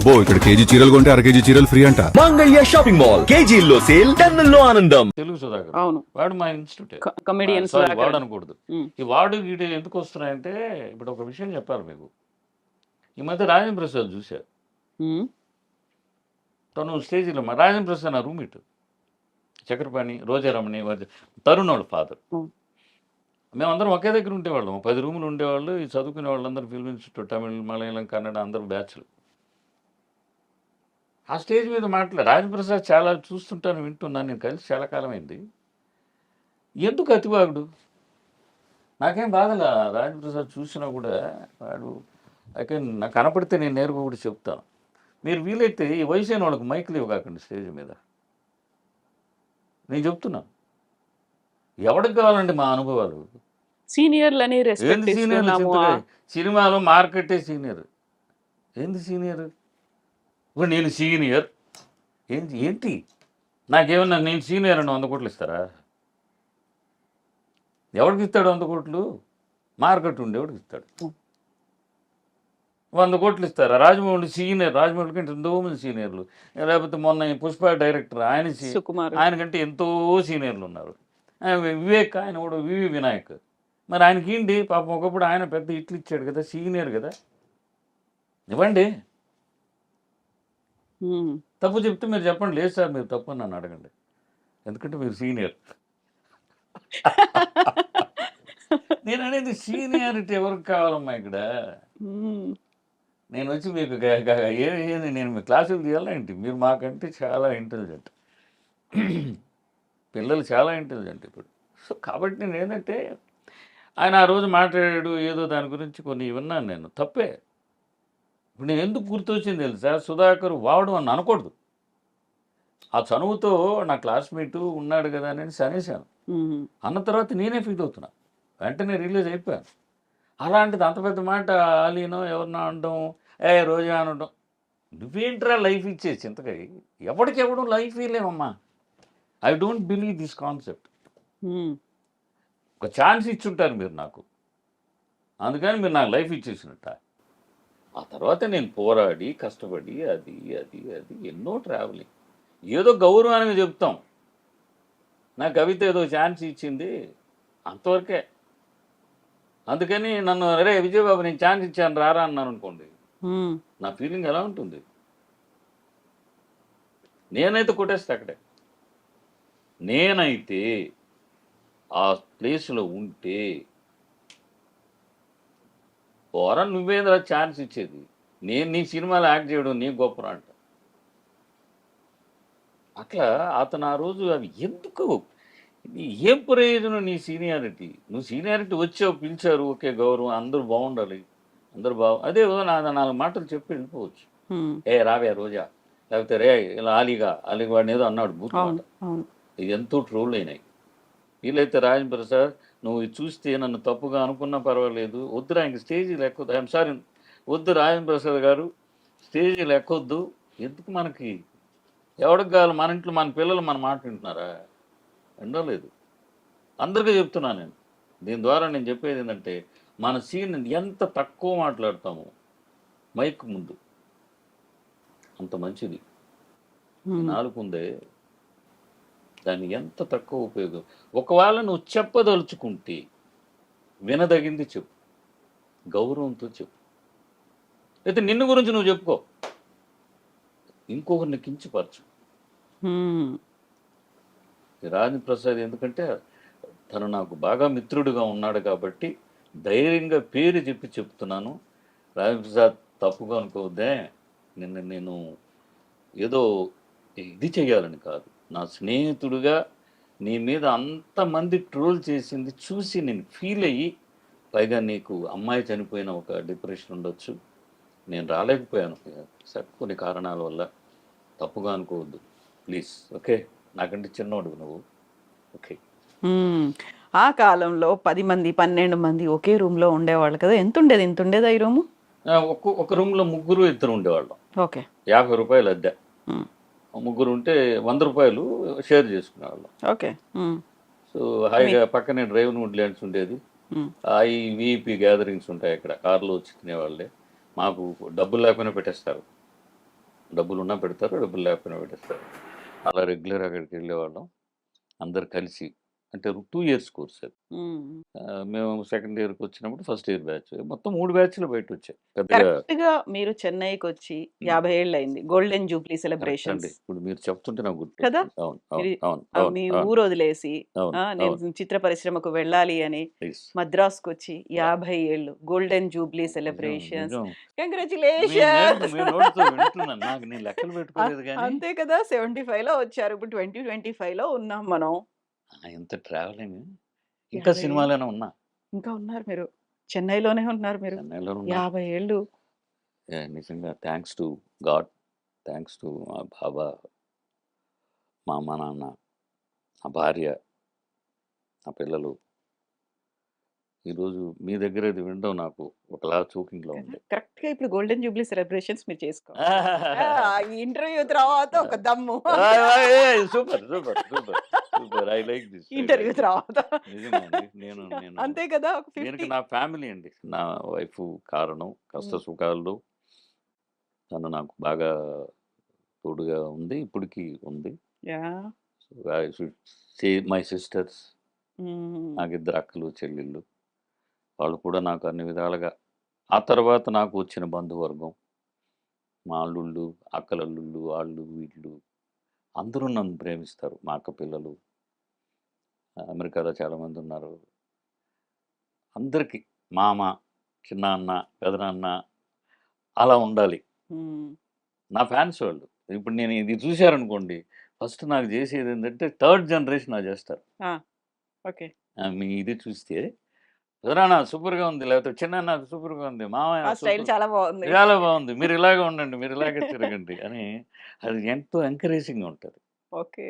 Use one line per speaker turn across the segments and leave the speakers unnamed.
అబ్బో ఇక్కడ కేజీ చీరలు కొంటే అర కేజీ చీరలు ఫ్రీ అంట.
మంగళ్య షాపింగ్ మాల్, కేజీల్లో సేల్, టన్నుల్లో ఆనందం.
తెలుగు సుధాకర్
అవును
వాడు మా ఇన్స్టిట్యూట్
కమెడియన్స్
వాడు అనకూడదు. ఈ వాడు వీడు ఎందుకు వస్తున్నాయంటే ఇప్పుడు ఒక విషయం చెప్పాలి మీకు. ఈ మధ్య రాజేంద్ర ప్రసాద్ చూశారు, తను స్టేజ్లో రాజేంద్ర ప్రసాద్ నా రూమ్మేట్, చక్రపాణి, రోజారమణి, తరుణ్ వాళ్ళ ఫాదర్. మేమందరం ఒకే దగ్గర ఉండేవాళ్ళం, 10 రూములు ఉండేవాళ్ళు. ఈ చదువుకునే వాళ్ళందరూ ఫిల్మ్ ఇన్స్టిట్యూట్, తమిళ్, మలయాళం, కన్నడ అందరూ బ్యాచ్లు. ఆ స్టేజ్ మీద రాజేంద్ర ప్రసాద్ చాలా చూస్తుంటాను, వింటున్నాను, నేను కలిసి చాలా కాలం అయింది. ఎందుకు అతివాగుడు? నాకేం బాధలా రాజేంద్ర ప్రసాద్ చూసినా కూడా. వాడు నాకు కనపడితే నేను నేరుగా కూడా చెప్తాను, మీరు వీలైతే ఈ వయసు అయిన వాళ్ళకి మైకులు ఇవ్వకండి స్టేజ్ మీద. నేను చెప్తున్నాను, ఎవరికి కావాలండి మా అనుభవాలు.
సీనియర్లని రెస్పెక్ట్ ఇస్తున్నాము.
సినిమాలో మార్కెటే సీనియర్. ఏంది సీనియర్? ఇప్పుడు నేను సీనియర్ ఏంటి? నాకేమన్నా నేను సీనియర్ అని 100 కోట్లు ఇస్తారా? ఎవరికి ఇస్తాడు 100 కోట్లు? మార్కెట్ ఉండేవాడికి ఇస్తాడు. 100 కోట్లు ఇస్తారా? రాజమౌళి సీనియర్, రాజమౌళి కంటే ఎంతో మంది సీనియర్లు. లేకపోతే మొన్న పుష్ప డైరెక్టర్, ఆయనకంటే ఎంతో సీనియర్లు ఉన్నారు. వివేక్, ఆయన కూడా వివి వినాయక్. మరి ఆయనకి ఏంటి పాపం, ఒకప్పుడు ఆయన పెద్ద ఇట్లు ఇచ్చాడు కదా, సీనియర్ కదా, ఇవ్వండి. తప్పు చెప్తే మీరు చెప్పండి, లేదు సార్ మీరు తప్పు అని నన్ను అడగండి, ఎందుకంటే మీరు సీనియర్. నేను అనేది సీనియారిటీ ఎవరికి కావాలమ్మా ఇక్కడ? నేను వచ్చి మీకు ఏంది నేను మీ క్లాసులు తీయాలంటే మీరు మాకంటే చాలా ఇంటెలిజెంట్, పిల్లలు చాలా ఇంటెలిజెంట్ ఇప్పుడు. సో కాబట్టి నేను ఏంటంటే, ఆయన ఆ రోజు మాట్లాడాడు ఏదో దాని గురించి కొన్ని విన్నాను నేను, తప్పే. ఇప్పుడు నేను ఎందుకు గుర్తొచ్చింది తెలుసా, సుధాకర్ వాడు అని అనకూడదు. ఆ చనువుతో నా క్లాస్మేటు ఉన్నాడు కదా అని అనేసాను. అన్న తర్వాత నేనే ఫీల్ అవుతున్నా, వెంటనే రిలీజ్ అయిపోయాను. అలాంటిది అంత పెద్ద మాట ఆలీనో ఎవరినో అనడం, రోజా అనడం. నువ్వేంట్రా లైఫ్ ఇచ్చే చింతకాయ? ఎవడికెవడు లైఫ్ ఇవ్వలేమమ్మా. I don't believe this concept. ఒక ఛాన్స్ ఇచ్చుంటారు మీరు నాకు, అందుకని మీరు నాకు లైఫ్ ఇచ్చేసినట్ట. ఆ తర్వాత నేను పోరాడి కష్టపడి అది అది అది ఎన్నో ట్రావెలింగ్, ఏదో గౌరవానికి చెప్తాం. నా కవిత ఏదో ఛాన్స్ ఇచ్చింది అంతవరకే. అందుకని నన్ను అరే విజయబాబు నేను ఛాన్స్ ఇచ్చాను రారా అన్నాను అనుకోండి, నా ఫీలింగ్ ఎలా ఉంటుంది? నేనైతే కొట్టేస్తా అక్కడే. నేనైతే ఆ ప్లేస్లో ఉంటే పోరా నువ్వేంద్రా ఛాన్స్ ఇచ్చేది, నేను నీ సినిమాలో యాక్ట్ చేయడం నీ గొప్పరా అంట. అట్లా అతను ఆ రోజు అవి ఎందుకు, ఏం ప్రయోజనం నీ సీనియారిటీ? నువ్వు సీనియారిటీ వచ్చావు, పిలిచారు, ఓకే గౌరవం, అందరూ బాగుండాలి, అందరూ అదే 4 మాటలు చెప్పి వెళ్ళిపోవచ్చు. రావే రోజా, లేకపోతే రే ఇలా అలీగా వాడిని ఏదో అన్నాడు బూత్ మాట, ఇది ఎంతో ట్రోల్ అయినాయి. వీలైతే రాజేంద్ర ప్రసాద్ నువ్వు చూస్తే నన్ను తప్పుగా అనుకున్నా పర్వాలేదు, వద్దురా ఇంక స్టేజీలు ఎక్కొద్దు, ఐఎమ్ సారీ, వద్దు రాజేంద్ర ప్రసాద్ గారు స్టేజీలు ఎక్కొద్దు. ఎందుకు మనకి, ఎవరికి కావాలి? మన ఇంట్లో మన పిల్లలు మన మాట వింటున్నారా? ఎండలేదు. అందరికీ చెప్తున్నాను నేను, దీని ద్వారా నేను చెప్పేది ఏంటంటే, మన సీన్ ఎంత తక్కువ మాట్లాడతామో మైక్ ముందు అంత మంచిది. నాలుగుందే దాన్ని ఎంత తక్కువ ఉపయోగం. ఒకవేళ నువ్వు చెప్పదలుచుకుంటే వినదగింది చెప్పు, గౌరవంతో చెప్పు. అయితే నిన్ను గురించి నువ్వు చెప్పుకో, ఇంకొకరిని కించపరచు. రాజేంద్ర ప్రసాద్ ఎందుకంటే తను నాకు బాగా మిత్రుడిగా ఉన్నాడు కాబట్టి ధైర్యంగా పేరు చెప్పి చెప్తున్నాను. రాజేంద్ర ప్రసాద్ తప్పుగా అనుకోవద్దే, నేను ఏదో ఇది చేయాలని కాదు, నా స్నేహితుడిగా నీ మీద అంతమంది ట్రోల్ చేసింది చూసి నేను ఫీల్ అయ్యి, పైగా నీకు అమ్మాయి చనిపోయిన ఒక డిప్రెషన్ ఉండొచ్చు, నేను రాలేకపోయాను సార్ కొన్ని కారణాల వల్ల, తప్పుగా అనుకోవద్దు ప్లీజ్. ఓకే, నాకంటే చిన్నోడు నువ్వు. ఓకే.
ఆ కాలంలో 10 మంది 12 మంది ఒకే రూమ్లో ఉండేవాళ్ళు కదా, ఎంత ఉండేది? ఇంత ఉండేదా ఈ రూము?
ఒక రూమ్లో 3-2 ఉండేవాళ్ళం.
ఓకే.
50 రూపాయలు అద్దె. 3 ఉంటే 100 రూపాయలు షేర్ చేసుకునేవాళ్ళం.
ఓకే.
సో హాయిగా పక్కనే డ్రైవర్ వుడ్ ల్యాండ్స్ ఉండేది, ఈ విఐపి గ్యాదరింగ్స్ ఉంటాయి అక్కడ, కార్లో వచ్చి తినేవాళ్ళే, మాకు డబ్బులు లేకపోయినా పెట్టేస్తారు. డబ్బులు ఉన్నా పెడతారు, డబ్బులు లేకపోయినా పెట్టేస్తారు. అలా రెగ్యులర్ అక్కడికి వెళ్ళేవాళ్ళం అందరు కలిసి. అంటే 2 ఇయర్స్ కోర్స్ అది. మేము సెకండ్ ఇయర్కి వచ్చినప్పుడు ఫస్ట్ ఇయర్ బ్యాచ్ మొత్తం 3 బ్యాచ్లు బయట వచ్చాయి పెద్దగా.
కరెక్ట్ గా మీరు చెన్నైకి వచ్చి 50 ఏళ్ళు అయింది, గోల్డెన్ జూబ్లీ
కరెక్ట్
సెలబ్రేషన్స్
అండి. ఇప్పుడు మీరు చెప్తుంటే నాకు గుర్తు
కదా.
అవును
మీరు
అవును అవును అవును
మీ
అవును
ఊరు వదిలేసి
అవును
నేను
అవును
చిత్ర పరిశ్రమకు వెళ్ళాలి అని
Yes.
మద్రాసుకు వచ్చి 50 ఏళ్ళు గోల్డెన్ జూబ్లీ
నిజం
సెలబ్రేషన్స్.
నిజం
కంగ్రాచులేషన్స్.
నేను నోటితో వింటున్నాను, నాకు నేను లెక్కలు పెట్టుకోలేదు కానీ
అంతే కదా. 75 లో వచ్చారు, ఇప్పుడు 2025 లో ఉన్నాం మనం.
ఇంత ట్రావెలింగ్. ఇంకా
50 ఏళ్ళు
సినిమాలోనే ఉన్నా,
ఇంకా ఉన్నారు మీరు, చెన్నైలోనే ఉన్నారు మీరు
చెన్నైలో ఉన్నా.
50 ఏళ్ళు.
నిజంగా thanks to God, thanks to మా బాబా, మా అమ్మ నాన్న, నా భార్య, నా పిల్లలు. ఈరోజు మీ దగ్గర ఇది వినడం నాకు ఒకలా చూకింగ్లో ఉంది.
కరెక్ట్ గా ఇప్పుడు గోల్డెన్ జూబ్లీ సెలబ్రేషన్స్ మీరు చేసుకోవాలి. ఈ ఇంటర్వ్యూ తర్వాత ఒక దమ్ము.
Super super super super, I like this.
Interview తర్వాత
నిజంగా అండి. నేను నేను
అంతే కదా. ఒక
దీనికి
50.
నా ఫ్యామిలీ అండి, నా వైఫ్ కారణం. కష్ట సుఖాల్లో తను నాకు బాగా తోడుగా ఉంది, ఇప్పటికీ ఉంది. I should say my sisters, నాకు 2 అక్కలు చెల్లెళ్ళు, వాళ్ళు కూడా నాకు అన్ని విధాలుగా. ఆ తర్వాత నాకు వచ్చిన బంధువర్గం, మా అల్లుళ్ళు, అక్కలల్లుళ్ళు, వాళ్ళు వీళ్ళు అందరూ నన్ను ప్రేమిస్తారు. మా అక్క పిల్లలు అమెరికాలో చాలామంది ఉన్నారు. అందరికీ మామ, చిన్నాన్న, పెదనాన్న అలా ఉండాలి నా ఫ్యాన్స్ వాళ్ళు. ఇప్పుడు నేను ఇది చూశారనుకోండి, ఫస్ట్ నాకు చేసేది ఏంటంటే థర్డ్ జనరేషన్ నాకు చేస్తారు.
ఓకే.
మీ ఇది చూస్తే పెదనాన్న సూపర్గా ఉంది, లేకపోతే చిన్నాన్న సూపర్గా ఉంది, మామయ్య
స్టైల్
సూపర్,
చాలా బాగుంది.
చాలా బాగుంది, మీరు ఇలాగే ఉండండి, మీరు ఇలాగే తిరగండి అని. అది ఎంతో ఎంకరేజింగ్ ఉంటుంది.
ఓకే.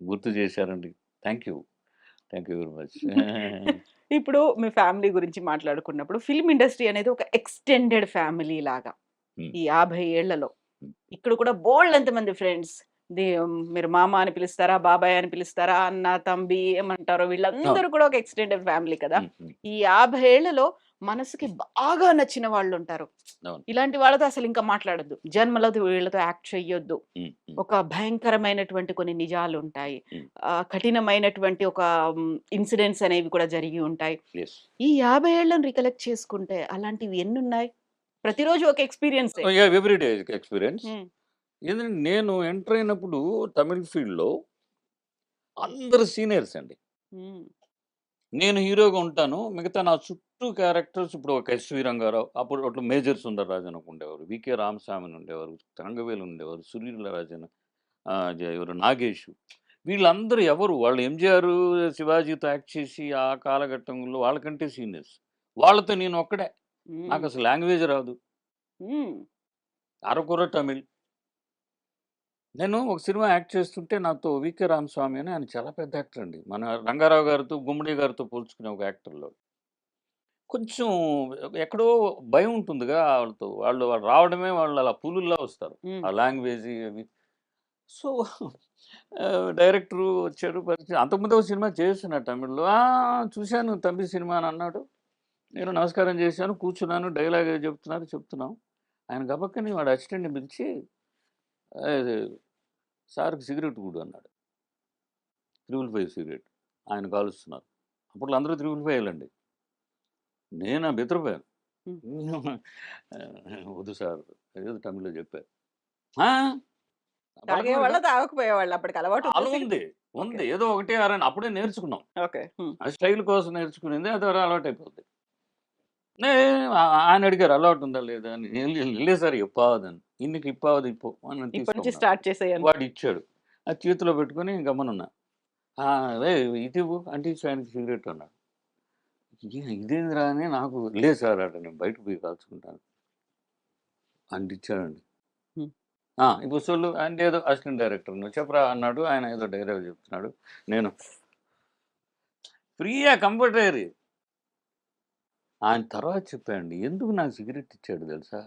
గుర్తు చేశారండి. Thank you very much.
ఇప్పుడు మీ ఫ్యామిలీ గురించి మాట్లాడుకున్నప్పుడు ఫిల్మ్ ఇండస్ట్రీ అనేది ఒక ఎక్స్టెండెడ్ ఫ్యామిలీ లాగా. ఈ 50 ఏళ్లలో ఇక్కడ కూడా బోల్డ్ ఎంతమంది ఫ్రెండ్స్, మీరు మామ అని పిలుస్తారా, బాబాయ్ అని పిలుస్తారా, అన్న తమ్మి ఏమంటారో, వీళ్ళందరూ కూడా ఒక ఎక్స్టెండెడ్ ఫ్యామిలీ కదా. ఈ 50 ఏళ్లలో మనసుకి బాగా నచ్చిన వాళ్ళు ఉంటారు. ఇలాంటి వాళ్ళతో అసలు ఇంకా మాట్లాడొద్దు, జన్మలో వీళ్ళతో యాక్ట్ చెయ్యొద్దు. ఒక భయంకరమైనటువంటి కొన్ని నిజాలు ఉంటాయి, కఠినమైనటువంటి ఒక ఇన్సిడెంట్స్ అనేవి కూడా జరిగి ఉంటాయి. ఈ 50 ఏళ్లను రికలెక్ట్ చేసుకుంటే అలాంటివి ఎన్ని ఉన్నాయి? ప్రతిరోజు ఒక ఎక్స్పీరియన్స్.
Everyday experience. ఎందుకంటే నేను ఎంటర్ అయినప్పుడు తమిళ్ ఫీల్డ్లో అందరు సీనియర్స్ అండి. నేను హీరోగా ఉంటాను, మిగతా నా చుట్టూ క్యారెక్టర్స్ ఇప్పుడు ఒక ఎస్వి రంగారావు, అప్పుడు అట్లా మేజర్ సుందరరాజన్ అని ఉండేవారు, వికే రామస్వామి అని ఉండేవారు, రంగవేలు ఉండేవారు, సునీలరాజన్, ఎవరు నాగేష్, వీళ్ళందరూ ఎవరు వాళ్ళు ఎంజిఆర్ శివాజీతో యాక్ట్ చేసి ఆ కాలఘట్టంలో వాళ్ళకంటే సీనియర్స్. వాళ్ళతో నేను ఒక్కడే, నాకు అసలు లాంగ్వేజ్ రాదు, అరకొర తమిళ్. నేను ఒక సినిమా యాక్ట్ చేస్తుంటే నాతో వికే రామస్వామి అని, ఆయన చాలా పెద్ద యాక్టర్ అండి, మన రంగారావు గారితో గుమ్మడి గారితో పోల్చుకునే ఒక యాక్టర్లో. కొంచెం ఎక్కడో భయం ఉంటుందిగా వాళ్ళతో, వాళ్ళు రావడమే వాళ్ళు అలా పులుల్లా వస్తారు, ఆ లాంగ్వేజ్ అవి. సో డైరెక్టరు వచ్చాడు, పరిచయం. అంతకుముందు ఒక సినిమా చేస్తున్నా తమిళ్లో, చూశాను తమిళ సినిమా అని అన్నాడు. నేను నమస్కారం చేశాను, కూర్చున్నాను, డైలాగ్ చెప్తున్నాం. ఆయన గబక్కని వాడు అసిస్టెంట్ని పిలిచి, సార్కి సిగరెట్ కూడా అన్నాడు. 355 సిగరెట్ ఆయన కాలుస్తున్నారు. అప్పుడు అందరూ 355 అండి. నేను బెదిరిపోయాను, వద్దు సార్ ఏదో తమిళ్లో చెప్పారు.
తాగకపోయేవాళ్ళు అప్పటికి అలవాటు
అలా ఉంది ఏదో ఒకటి అరని అప్పుడే నేర్చుకున్నాం. ఆ స్టైల్ కోసం నేర్చుకునేది, అది అలవాటు అయిపోద్ది. ఆయన అడిగారు అలవాటు ఉందా లేదా అని, లేదు సార్ ఇప్పావదని, ఇన్నికి ఇప్పావది ఇప్పు అని
స్టార్ట్ చేసేయాలి.
వాడు ఇచ్చాడు, అది చేతిలో పెట్టుకొని గమనున్నా. ఇది అంటే ఆయనకి సిగరెట్ అన్నాడు. ఇదేందిరా అని నాకు, లేదు సార్ అట నేను బయట పోయి కాల్చుకుంటాను అంటే ఇచ్చాడండి. ఇప్పుడు సొల్లు అంటే ఏదో అసిస్టెంట్ డైరెక్టర్ నువ్వు చెప్పరా అన్నాడు, ఆయన ఏదో డైలాగ్ చెప్తున్నాడు, నేను ఫ్రీగా కంఫర్టరీ. ఆయన తర్వాత చెప్పాడండి ఎందుకు నాకు సిగరెట్ ఇచ్చాడు తెలుసా,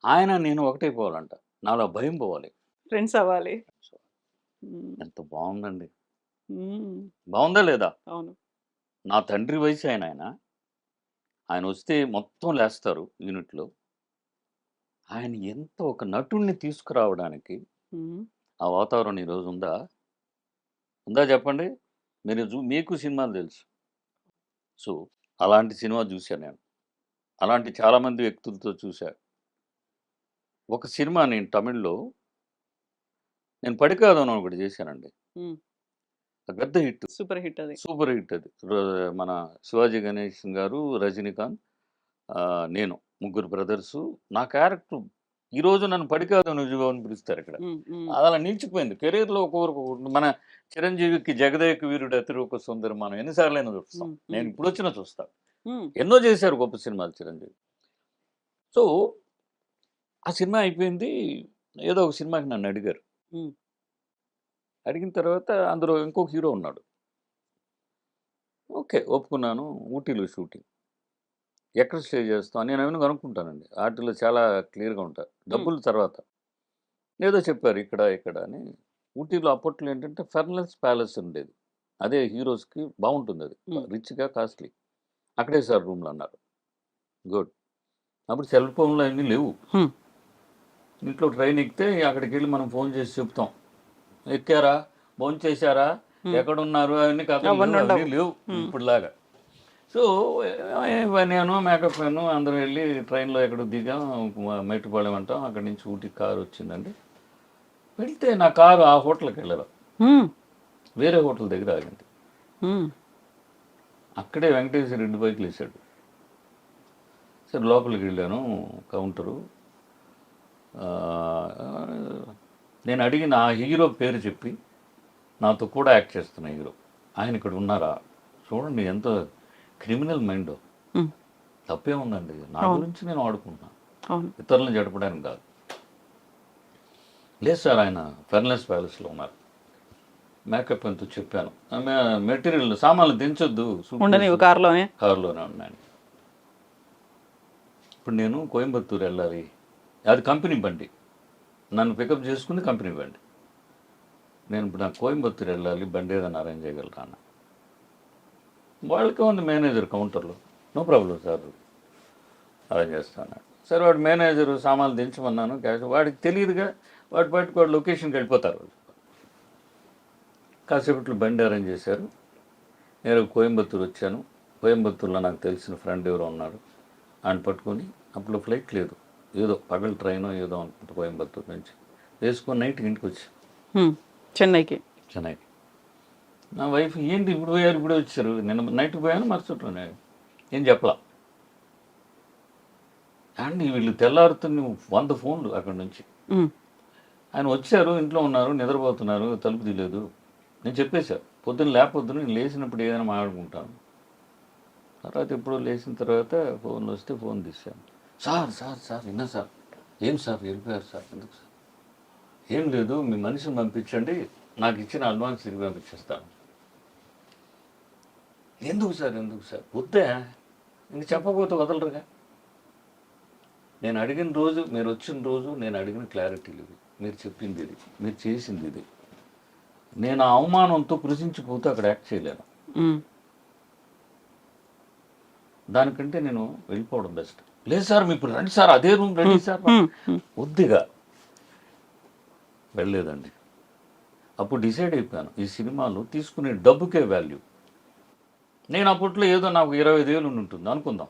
ఆయన నేను ఒకటైపోవాలంట, నాలో భయం పోవాలి,
ఫ్రెండ్స్ అవ్వాలి.
ఎంత బాగుందండి, బాగుందా లేదా?
అవును.
నా తండ్రి వయసు ఆయన వస్తే మొత్తం లేస్తారు యూనిట్లో. ఆయన ఎంత ఒక నటుడిని తీసుకురావడానికి
హ్మ్.
ఆ వాతావరణం ఈరోజు ఉందా? ఉందా చెప్పండి? మీకు సినిమాలు తెలుసు. సో, అలాంటి సినిమా చూసా నేను. అలాంటి చాలామంది వ్యక్తులతో చూసా. ఒక సినిమా నేను తమిళ్‌లో నేను 'పడికాదనం' అని ఒకటి చేశానండి.
హ్మ్.
అది పెద్ద హిట్.
సూపర్ హిట్ అది.
సూపర్ హిట్ అది. మన 'శివాజీ గణేషన్' గారు, 'రజనీకాంత్' నేను ముగ్గురు బ్రదర్సు. నా క్యారెక్టర్ ఈరోజు నన్ను 'పడికాదనం నువ్వు' అని పిలుస్తారిక్కడ.
హ్మ్. హ్మ్.
అది అలా నిలిచిపోయింది. కెరియర్‌లో ఒక్కొక్కరికి మన 'చిరంజీవికి' 'జగదేక వీరుడు అతిరూప సుందరి' మనం ఎన్ని సార్లైనా చూస్తాం.
హ్మ్.
నేను
హ్మ్.
ఇప్పుడొచ్చినా చూస్తా.
హ్మ్.
ఎన్నో చేశారు గొప్ప సినిమాలు చిరంజీవి. సో, ఆ సినిమా అయిపోయింది. ఏదో ఒక సినిమాకి నన్నడిగారు.
హ్మ్.
అడిగిన తర్వాత అందులో ఇంకొక హీరో ఉన్నాడు. ఓకే. ఒప్పుకున్నాను. ఊటీలో షూటింగ్. ఎక్కడ స్టే చేస్తాం? నేను అవన్నీ కనుక్కుంటానండి. ఆటిల్లో చాలా క్లియర్‌గా ఉంటా.
హ్మ్.
డబ్బులు తర్వాత. ఏదో చెప్పారు ఇక్కడ, ఇక్కడ అని. ఊటీలో అప్పట్లో ఏంటంటే ఫెర్నెస్ ప్యాలెస్ ఉండేది. అదే హీరోస్‌కి బావుంటుందది.
హ్మ్.
రిచ్‌గా, కాస్ట్‌లీ. అక్కడే సార్ రూమ్‌లు అన్నారు. గుడ్. అప్పుడు సెల్ ఫోన్‌లు అయన్నీ లేవు.
హ్మ్.
ఇంట్లో ట్రైన్ ఎక్కితే అక్కడికెళ్ళి మనం ఫోన్ చేసి చెప్తాం. ఎక్కారా? భోంచేశారా?
హ్మ్.
ఎక్కడున్నారు? అవన్నీ కథలు లేవు.
అవన్నీ
అవన్నీ
ఉండవు.
లేవు
హ్మ్.
ఇప్పటిలాగా. సో, నేను, మేకప్ మ్యాను అందరం వెళ్ళి ట్రైన్‌లో ఎక్కడో దిగాం. మేట్టుపాళెం అంటాం. అక్కడి నుంచి ఊటీకి కారు వచ్చిందండి. వెళ్తే నా కారు ఆ హోటల్‌కెళ్ళలా.
హ్మ్.
వేరే హోటల్ దగ్గర ఆగింది.
హ్మ్.
అక్కడే వెంకటేశ్వర రెడ్డి బైక్‌లేసాడు. సరే లోపలికి వెళ్ళాను. కౌంటరు. ఆహ్, నేను అడిగిన ఆ హీరో పేరు చెప్పి, నాతో కూడా యాక్ట్ చేస్తున్న హీరో. ఆయన ఇక్కడ ఉన్నారా? చూడండి ఎంత క్రిమినల్ మైండో.
హ్మ్.
తప్పేముందండి? నా
అవును.
గురించి నేను వాడుకుంటున్నా.
అవును.
ఇతరులను జడపడానికి కాదు. లేదు సార్ ఆయన ఫెర్నెస్ ప్యాలెస్‌లో ఉన్నారు. మేకప్ ఎంతో చెప్పాను. మెటీరియల్ సామాన్లు దించొద్దు.
ఉండనివ్వు
సూట్‌కేసు
కార్‌లోనే.
కారులోనే ఉన్నాయని. ఇప్పుడు నేను కోయంబత్తూర్ వెళ్ళాలి. అది కంపెనీ బండి. నన్ను పికప్ చేసుకుంది కంపెనీ బండి. నేను ఇప్పుడు నాకు కోయంబత్తూర్ వెళ్ళాలి. బండి ఏదైనా అరేంజ్ చేయగలరా అన్న. వాళ్ళకే ఉంది మేనేజర్ కౌంటర్‌లో. నో ప్రాబ్లమ్ సార్ అరేంజ్ చేస్తాను. సరే వాడు మేనేజరు సామాన్లు దించమన్నాను. క్యాష్ వాడికి తెలియదుగా. వాడు బయటకు వాడు లొకేషన్‌కి వెళ్ళిపోతారు. కాసేపట్లో బండి అరేంజ్ చేశారు. నేను కోయంబత్తూర్ వచ్చాను. కోయంబత్తూర్లో నాకు తెలిసిన ఫ్రెండ్ ఎవరో ఉన్నారు. ఆయన పట్టుకొని అప్పుడు ఫ్లైట్ లేదు. ఏదో పగలు ట్రైనో ఏదో అనుకుంటా కోయంబత్తూర్ నుంచి. వేసుకొని నైట్‌కి ఇంటికి వచ్చా
హ్మ్. చెన్నైకి.
చెన్నైకి. నా వైఫ్ ఏంటి ఇప్పుడు పోయారు ఇప్పుడే వచ్చారు. నిన్న నైట్‌కి పోయాను మరుసటి రోజు ఏం చెప్పలా. అండి వీళ్ళు తెల్లారుతున్న 100 ఫోన్లు అక్కడి నుంచి.
హ్మ్.
ఆయన వచ్చారు, ఇంట్లో ఉన్నారు, నిద్రపోతున్నారు, తలుపు తీయలేదు. నేను చెప్పేశా. పొద్దున్న లేపొద్దు నేను లేచినప్పుడు ఏదైనా మాట్లాడుకుంటాను. తర్వాత ఎప్పుడో లేచిన తర్వాత ఫోన్ వస్తే ఫోన్ తీశాను. సార్ విన్నా సార్. ఏం సార్ వెళ్ళిపోయారు సార్ ఎందుకు సార్? ఏం లేదు మీ మనిషిని పంపించండి నాకు ఇచ్చిన అడ్వాన్స్ తిరిగి పంపించేస్తాను. ఎందుకు సార్ వద్దా ఇంక చెప్పకపోతే వదలరుగా. నేను అడిగిన రోజు మీరు వచ్చిన రోజు నేను అడిగిన క్లారిటీలు ఇవి, మీరు చెప్పింది ఇది, మీరు చేసింది ఇది. నేను ఆ అవమానంతో కృషించిపోతే అక్కడ యాక్ట్ చేయలేను.
హ్మ్.
దానికంటే నేను వెళ్ళిపోవడం బెస్ట్. లేదు సార్ మీరు ఇప్పుడు రండి సార్ అదే రూమ్ రెడీ సార్.
హ్మ్. హ్మ్.
వద్దిగా వెళ్ళలేదండి. అప్పుడు డిసైడ్ అయిపోయాను ఈ సినిమాలో తీసుకునే డబ్బుకే వాల్యూ. నేను అప్పట్లో ఏదో నాకు 25,000 ఉంటుంది అనుకుందాం.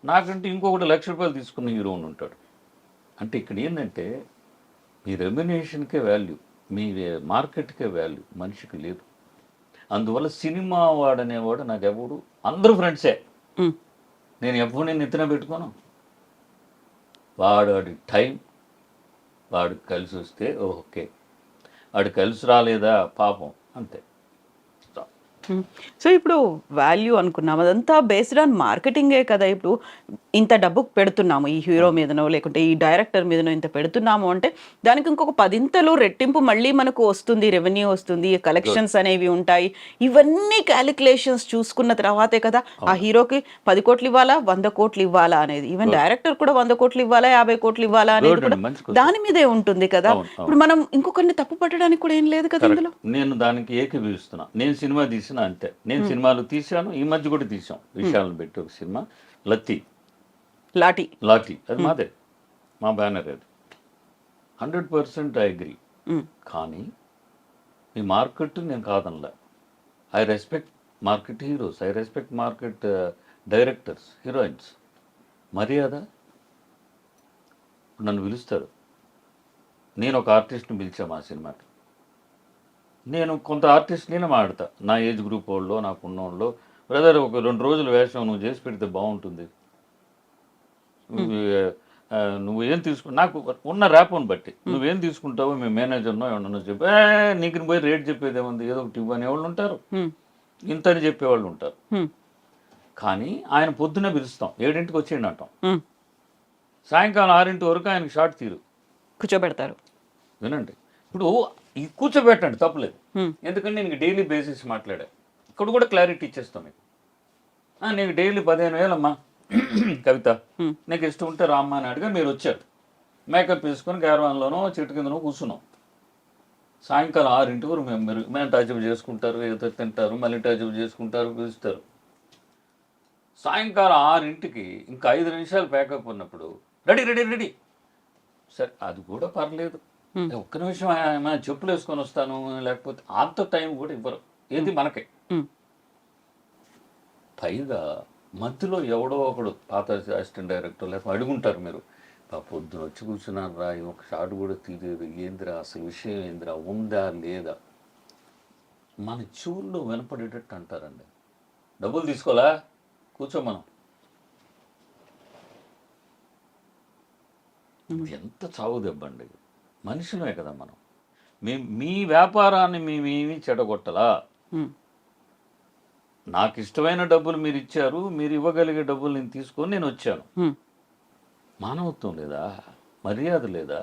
నాకంటే ఇంకొకటి ₹1,00,000 తీసుకున్న హీరో ఉంటాడు. అంటే ఇక్కడ ఏంటంటే మీ రెమ్యునేషన్కే వాల్యూ, మీ మార్కెట్కే వాల్యూ మనిషికి లేదు. అందువల్ల సినిమా వాడనేవాడు నాకు ఎవడు అందరూ ఫ్రెండ్సే.
హ్మ్.
నేను ఎప్పుడు నేను ఎత్తున పెట్టుకోను. వాడి టైం వాడికి కలిసి వస్తే ఓకే, వాడు కలిసి రాలేదా పాపం అంతే.
హ్మ్. సో, ఇప్పుడు వాల్యూ అనుకున్నాం. అదంతా బేస్డ్ ఆన్ మార్కెటింగే కదా! ఇప్పుడు ఇంత డబ్బు పెడుతున్నాము. ఈ హీరో మీదనో, లేకుంటే ఈ డైరెక్టర్ మీదనో ఇంత పెడుతున్నాము అంటే, దానికి ఇంకొక పదింతలు రెట్టింపు మళ్ళీ మనకు వస్తుంది. రెవెన్యూ వస్తుంది.
గుడ్.
కలెక్షన్స్ అనేవి ఉంటాయి. ఇవన్నీ కాలిక్యులేషన్స్ చూసుకున్న తర్వాతే కదా! ఆ
అవును.
హీరోకి 10,00,00,000 ఇవ్వాలా? 100,00,00,000 ఇవ్వాలా అనేది. Even
good.
డైరెక్టర్ కూడా 100,00,00,000 ఇవ్వాలా? 50,00,00,000 ఇవ్వాలా? అనేది
గుడ్
కూడా
అండి. మంచి క్వశ్చన్.
దాని మీదే ఉంటుంది కదా!
అవును.
ఇప్పుడు
అవును.
మనం ఇంకొకరిని తప్పు పట్టడానికి కూడా ఏం లేదు కదా
కరెక్ట్.
ఇందులో.
నేను దానికి ఏకీభవిస్తున్నా. నేను సినిమా తీసినా అంతే. నేను
హ్మ్.
సినిమాలు తీశాను. ఈ మధ్య కూడా తీసాం.
హ్మ్.
విశాల్ని పెట్టి ఒక సినిమా 'లత్తి',
లాఠీ.
'లాఠీ' అది
హ్మ్.
మాదే. మా బ్యానర్ అది 100% ఐ అగ్రీ.
ఉమ్,
కానీ ఈ మార్కెట్ నేను కాదనలే. I respect market heroes, I respect market directors, heroines. మర్యాద ఇప్పుడు నన్ను పిలుస్తారు, నేను ఒక ఆర్టిస్ట్ని పిలిచాము ఆ సినిమాకి, నేను కొంత ఆర్టిస్ట్ నేనే మాట్లాడతా, నా ఏజ్ గ్రూప్ వాళ్ళు నాకు ఉన్నోళ్ళు, బ్రదర్ ఒక 2 రోజులు వేషం నువ్వు చేసి పెడితే బాగుంటుంది, నువ్వు ఏం తీసుకు నాకు ఉన్న ర్యాప్ని బట్టి నువ్వేం తీసుకుంటావో మేము మేనేజర్నో ఏమన్నా చెప్పి నీకు పోయి రేట్ చెప్పేది ఏముంది, ఏదో ఒకటి ఇవ్వని వాళ్ళు ఉంటారు,
ఉమ్,
ఇంతని చెప్పేవాళ్ళు ఉంటారు.
ఉమ్,
కానీ ఆయన పొద్దున్నే పిలుస్తాం, 7ంటికి వచ్చేయండి అంటాం,
ఉమ్.
సాయంకాలం 6 వరకు ఆయనకి షార్ట్ తీరు.
కూర్చోబెడతారు.
వినండి, ఇప్పుడు ఈ కూర్చోబెట్టండి తప్పలేదు,
ఉమ్,
ఎందుకంటే నేను డైలీ బేసిస్ మాట్లాడా, ఇక్కడ కూడా క్లారిటీ ఇచ్చేస్తాం మీకు. నీకు డైలీ 15,000 అమ్మా కవిత,
ఉమ్,
నీకు ఇష్టం ఉంటే రామ్మా అని అడిగా మీరు వచ్చారు, మేకప్ వేసుకొని క్యారవాన్లోనో చెట్టు కిందనో కూర్చున్నాం. సాయంకాలం 6 వరకు మేము టచ్అప్ చేసుకుంటారు, ఏదో తింటారు, మళ్ళీ టచ్అప్ చేసుకుంటారు, పిలుస్తారు. సాయంకాలం 6ంటికి ఇంకా 5 నిమిషాలు ప్యాకప్ ఉన్నప్పుడు రెడీ రెడీ రెడీ, సరే అది కూడా పర్లేదు, ఒక్క నిమిషం ఏమైనా చెప్పులు వేసుకొని వస్తాను, లేకపోతే అంత టైం కూడా ఇవ్వరు, ఏది మనకే.
ఉమ్,
పైగా మధ్యలో ఎవడో ఒకడు పాత అసిస్టెంట్ డైరెక్టర్ లేకపోతే అడుగుంటారు, మీరు పొద్దున వచ్చి కూర్చున్నారా, ఒక షాట్ కూడా తీయలేదు, ఏందిరా అసలు విషయం ఏందిరా, ఉందా లేదా, మన చెవుల్లో వినపడేటట్టు అంటారండి. డబ్బులు తీసుకోవాలా, కూర్చో మనం. ఇది ఎంత చావు దెబ్బండి, మనుషులమే కదా మనం. మీ వ్యాపారాన్ని మేమేమి చెడగొట్టలా,
ఉమ్,
నాకు ఇష్టమైన డబ్బులు మీరు ఇచ్చారు, మీరు ఇవ్వగలిగే డబ్బులు నేను తీసుకొని నేను వచ్చాను.
ఉమ్.
మానవత్వం లేదా, మర్యాద లేదా?